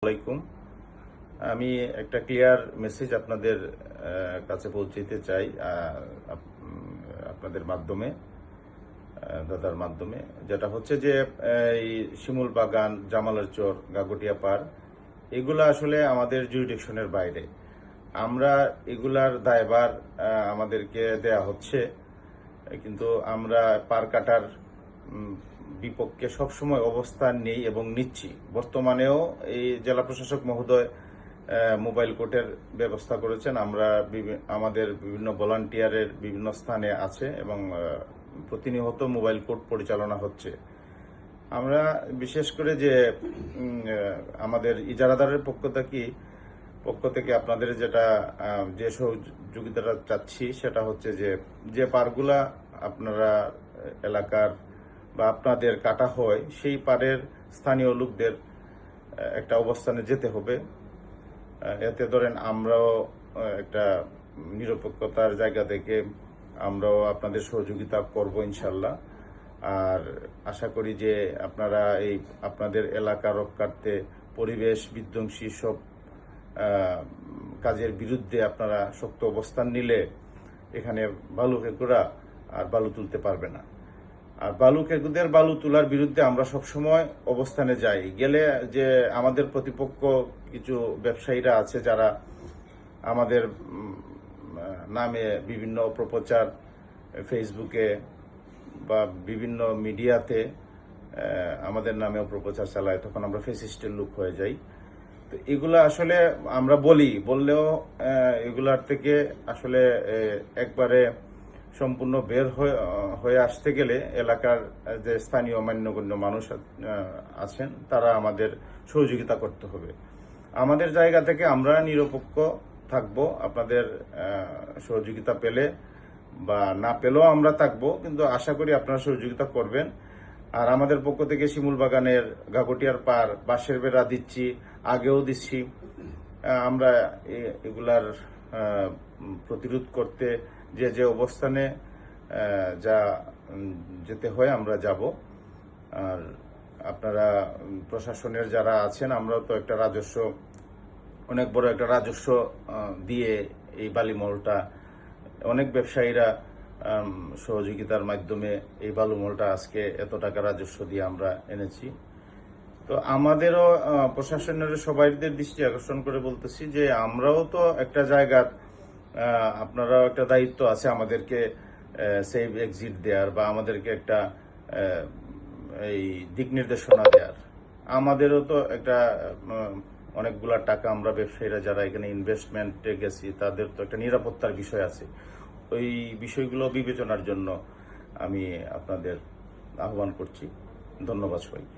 আলাইকুম। আমি একটা ক্লিয়ার মেসেজ আপনাদের কাছে পৌঁছতে চাই আপনাদের মাধ্যমে, দাদার মাধ্যমে, যেটা হচ্ছে যে এই শিমুল বাগান, জামালের চর, গাগটিয়া পার, এগুলা আসলে আমাদের জুরিডিকশনের বাইরে। আমরা এগুলার দায়ভার আমাদেরকে দেয়া হচ্ছে, কিন্তু আমরা পার কাটার বিপক্ষে সবসময় অবস্থান নেই এবং নিচ্ছি। বর্তমানেও এই জেলা প্রশাসক মহোদয় মোবাইল কোর্টের ব্যবস্থা করেছেন। আমরা আমাদের বিভিন্ন ভলান্টিয়ারের বিভিন্ন স্থানে আছে এবং প্রতিনিয়ত মোবাইল কোর্ট পরিচালনা হচ্ছে। আমরা বিশেষ করে যে আমাদের ইজারাদারের পক্ষ থেকে আপনাদের যেটা যে সহযোগিতাটা চাচ্ছি, সেটা হচ্ছে যে পারগুলা আপনারা এলাকার বা আপনাদের কাটা হয়, সেই পারের স্থানীয় লোকদের একটা অবস্থানে যেতে হবে। এতে ধরেন আমরাও একটা নিরপেক্ষতার জায়গা থেকে আমরাও আপনাদের সহযোগিতা করব ইনশাল্লাহ। আর আশা করি যে আপনারা এই আপনাদের এলাকা রক্ষার্থে পরিবেশ বিধ্বংসী সব কাজের বিরুদ্ধে আপনারা শক্ত অবস্থান নিলে এখানে বালু কেকুরা আর বালু তুলতে পারবে না। আর বালু কেকুদের বালু তোলার বিরুদ্ধে আমরা সবসময় অবস্থানে যাই। গেলে যে আমাদের প্রতিপক্ষ কিছু ব্যবসায়ীরা আছে যারা আমাদের নামে বিভিন্ন অপপ্রচার ফেসবুকে বা বিভিন্ন মিডিয়াতে আমাদের নামে অপপ্রচার চালায়, তখন আমরা ফেসিস্টের লোক হয়ে যাই। তো এগুলা আসলে আমরা বললেও এগুলার থেকে আসলে একবারে সম্পূর্ণ বের হয়ে আসতে গেলে এলাকার যে স্থানীয় মান্যগণ্য মানুষ আছেন তারা আমাদের সহযোগিতা করতে হবে। আমাদের জায়গা থেকে আমরা নিরপেক্ষ থাকবো, আপনাদের সহযোগিতা পেলে বা না পেলেও আমরা থাকবো, কিন্তু আশা করি আপনারা সহযোগিতা করবেন। আর আমাদের পক্ষ থেকে শিমুল বাগানের গাগটিয়ার পার বাঁশের বেড়া দিচ্ছি, আগেও দিচ্ছি। আমরা এগুলার প্রতিরোধ করতে যে অবস্থানে যা যেতে হয় আমরা যাব। আর আপনারা প্রশাসনের যারা আছেন, আমরা তো একটা অনেক বড় একটা রাজস্ব দিয়ে এই বালিমলটা অনেক ব্যবসায়ীরা সহযোগিতার মাধ্যমে এই বালুমলটা আজকে এত টাকা রাজস্ব দিয়ে আমরা এনেছি। তো আমাদেরও প্রশাসনের সবাইদের দৃষ্টি আকর্ষণ করে বলতেছি যে আমরাও তো একটা জায়গা, আপনারাও একটা দায়িত্ব আছে আমাদেরকে সেভ এক্সিট দেওয়ার বা আমাদেরকে একটা এই দিক নির্দেশনা দেওয়ার। আমাদেরও তো একটা অনেকগুলা টাকা আমরা ব্যবসায়ীরা যারা এখানে ইনভেস্টমেন্টে গেছি, তাদের তো একটা নিরাপত্তার বিষয় আছে। ওই বিষয়গুলো বিবেচনার জন্য আমি আপনাদের আহ্বান করছি। ধন্যবাদ সবাইকে।